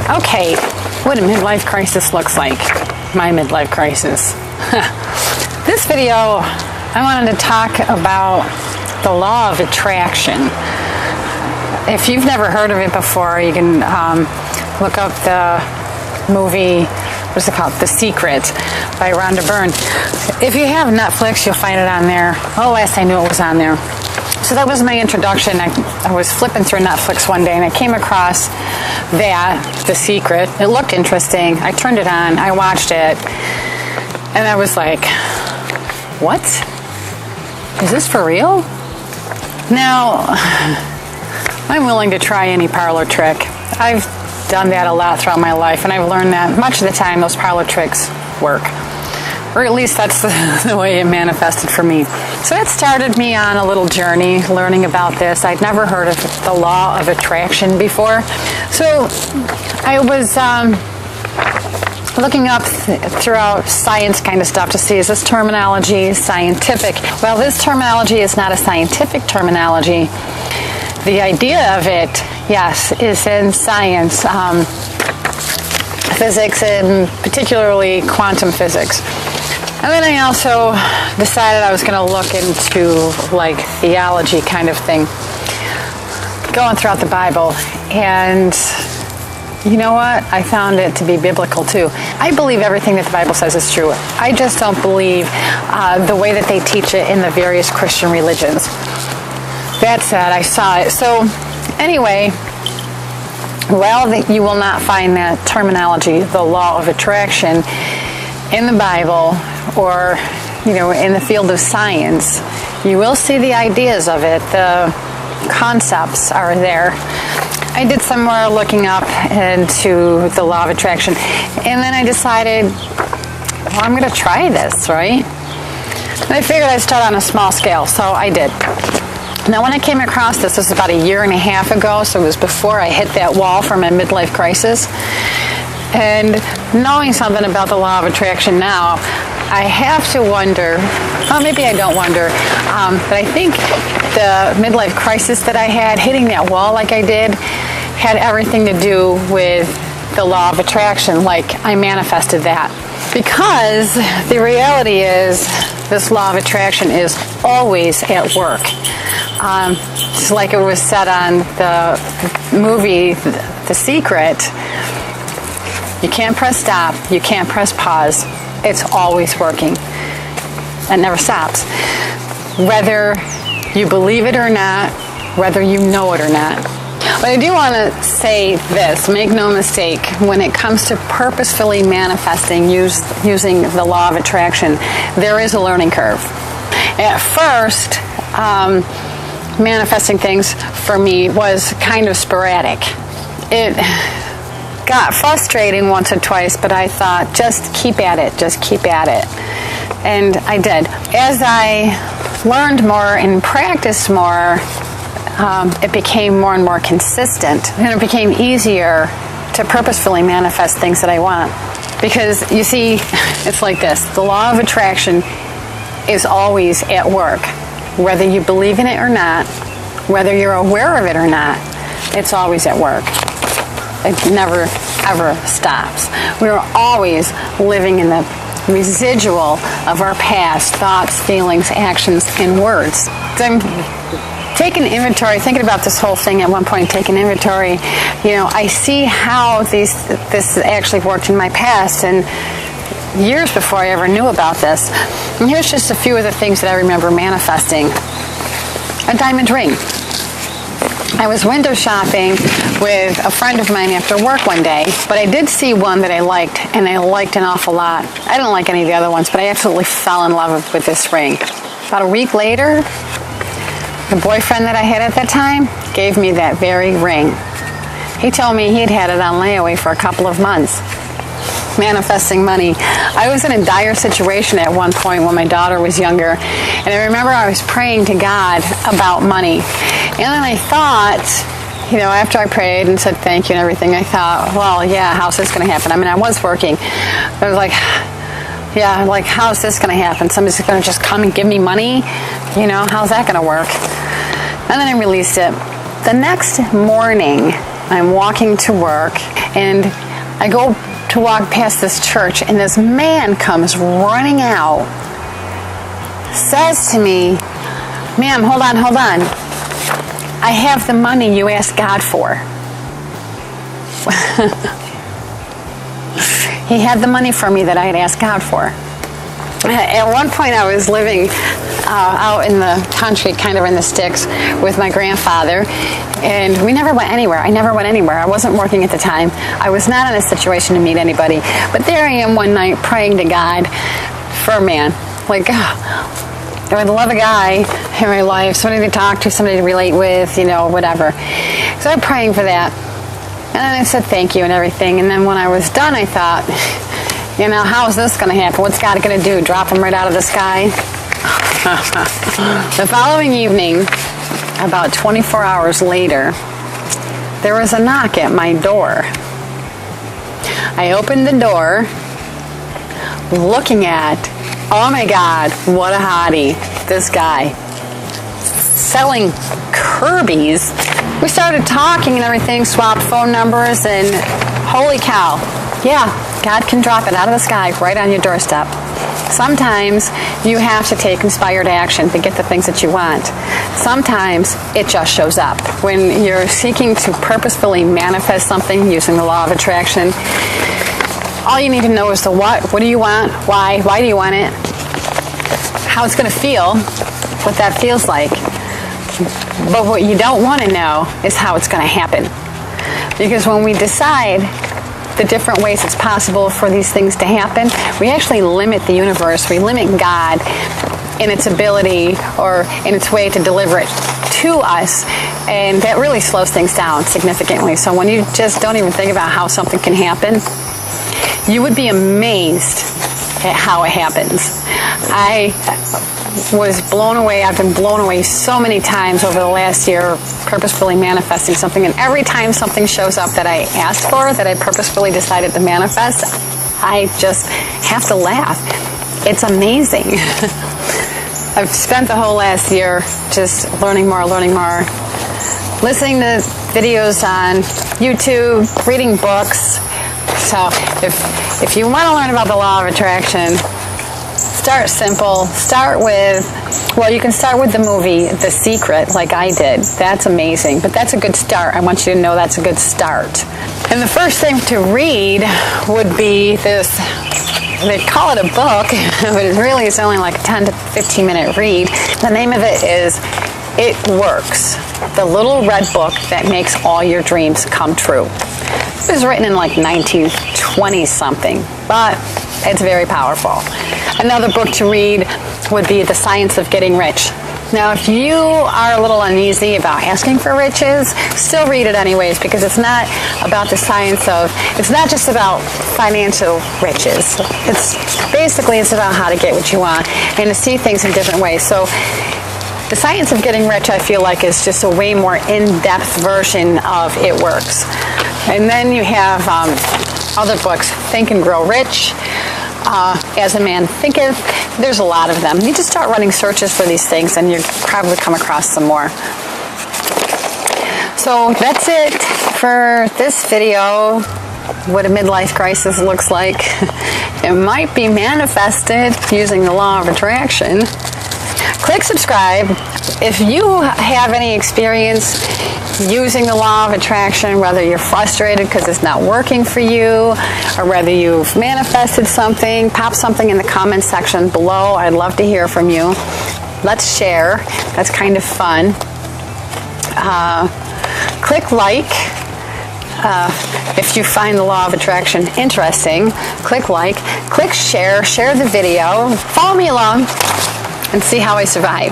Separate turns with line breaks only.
Okay, what a midlife crisis looks like. My midlife crisis. This video, I wanted to talk about the law of attraction. If you've never heard of it before, you can look up the movie, what's it called? The Secret by Rhonda Byrne. If you have Netflix, you'll find it on there. Oh, last I knew it was on there. So that was my introduction. I was flipping through Netflix one day and I came across that, The Secret. It looked interesting. I turned it on, I watched it, and I was like, what? Is this for real? Now, I'm willing to try any parlor trick. I've done that a lot throughout my life, and I've learned that much of the time those parlor tricks work. Or at least that's the way it manifested for me. So it started me on a little journey learning about this. I'd never heard of the law of attraction before. So I was looking up throughout science kind of stuff to see, is this terminology scientific? Well, this terminology is not a scientific terminology. The idea of it, yes, is in science, physics, and particularly quantum physics. And then I also decided I was going to look into like theology kind of thing, going throughout the Bible. And you know what? I found it to be biblical too. I believe everything that the Bible says is true. I just don't believe the way that they teach it in the various Christian religions. That said, I saw it. So anyway, well, you will not find that terminology, the law of attraction, in the Bible or, in the field of science. You will see the ideas of it. The concepts are there. I did some more looking up into the law of attraction, and then I decided, well, I'm going to try this, right? And I figured I'd start on a small scale, so I did. Now, when I came across this was about a year and a half ago, so it was before I hit that wall for my midlife crisis. And knowing something about the law of attraction now, I have to wonder, well, maybe I don't wonder, but I think the midlife crisis that I had, hitting that wall like I did, had everything to do with the law of attraction, like I manifested that. Because the reality is, this law of attraction is always at work. Just like it was said on the movie, The Secret, you can't press stop, you can't press pause. It's always working. It never stops. Whether you believe it or not, whether you know it or not. But I do want to say this, make no mistake, when it comes to purposefully manifesting using the law of attraction, there is a learning curve. At first, manifesting things for me was kind of sporadic. It got frustrating once or twice, but I thought, just keep at it. And I did. As I learned more and practiced more, it became more and more consistent, and it became easier to purposefully manifest things that I want. Because, you see, it's like this. The law of attraction is always at work. Whether you believe in it or not, whether you're aware of it or not, it's always at work. It never, ever stops. We're always living in the residual of our past thoughts, feelings, actions, and words. So I'm taking inventory, thinking about this whole thing at one point, taking inventory. I see how this actually worked in my past, and years before I ever knew about this. And here's just a few of the things that I remember manifesting. A diamond ring. I was window shopping with a friend of mine after work one day, but I did see one that I liked, and I liked an awful lot. I didn't like any of the other ones, but I absolutely fell in love with this ring. About a week later, the boyfriend that I had at that time gave me that very ring. He told me he'd had it on layaway for a couple of months. Manifesting money. I was in a dire situation at one point when my daughter was younger, and I remember I was praying to God about money. And then I thought, after I prayed and said thank you and everything, I thought, well, yeah, how's this going to happen? I mean, I was working. I was like, how's this going to happen? Somebody's going to just come and give me money? How's that going to work? And then I released it. The next morning, I'm walking to work, and I go to walk past this church, and this man comes running out, says to me, "Ma'am, hold on. I have the money you asked God for." He had the money for me that I had asked God for. At one point, I was living out in the country, kind of in the sticks, with my grandfather, and we never went anywhere. I never went anywhere. I wasn't working at the time. I was not in a situation to meet anybody. But there I am one night praying to God for a man. Like, I would love a guy in my life, somebody to talk to, somebody to relate with, whatever. So I'm praying for that. And then I said thank you and everything. And then when I was done, I thought, how is this going to happen? What's God going to do? Drop him right out of the sky? The following evening, about 24 hours later, there was a knock at my door. I opened the door, looking at, oh my God, what a hottie, this guy. Selling Kirby's. We started talking and everything, swapped phone numbers, and holy cow, yeah, God can drop it out of the sky right on your doorstep. Sometimes you have to take inspired action to get the things that you want. Sometimes it just shows up. When you're seeking to purposefully manifest something using the law of attraction, all you need to know is the what. What do you want? Why? Why do you want it? How it's going to feel, what that feels like. But what you don't want to know is how it's going to happen. Because when we decide the different ways it's possible for these things to happen, we actually limit the universe. We limit God in its ability or in its way to deliver it to us. And that really slows things down significantly. So when you just don't even think about how something can happen, you would be amazed at how it happens. I was blown away. I've been blown away so many times over the last year purposefully manifesting something, and every time something shows up that I asked for, that I purposefully decided to manifest, I just have to laugh. It's amazing. I've spent the whole last year just learning more, listening to videos on YouTube, reading books. So if you want to learn about the law of attraction, start simple. You can start with the movie The Secret, like I did. That's amazing, but that's a good start. I want you to know that's a good start. And the first thing to read would be this, they call it a book, but it really is only like a 10 to 15 minute read. The name of it is It Works, the little red book that makes all your dreams come true. It was written in like 1920 something, but it's very powerful. Another book to read would be The Science of Getting Rich. Now, if you are a little uneasy about asking for riches, still read it anyways, because it's not about the science of, it's not just about financial riches. It's about how to get what you want and to see things in different ways. So The Science of Getting Rich, I feel like, is just a way more in-depth version of It Works. And then you have other books, Think and Grow Rich, As a Man Thinketh. There's a lot of them. You just start running searches for these things and you'll probably come across some more. So that's it for this video. What a midlife crisis looks like. It might be manifested using the law of attraction. Click subscribe. If you have any experience using the law of attraction, whether you're frustrated because it's not working for you, or whether you've manifested something, pop something in the comments section below. I'd love to hear from you. Let's share. That's kind of fun. Click like. If you find the law of attraction interesting, click like. Click share. Share the video. Follow me along and see how I survive.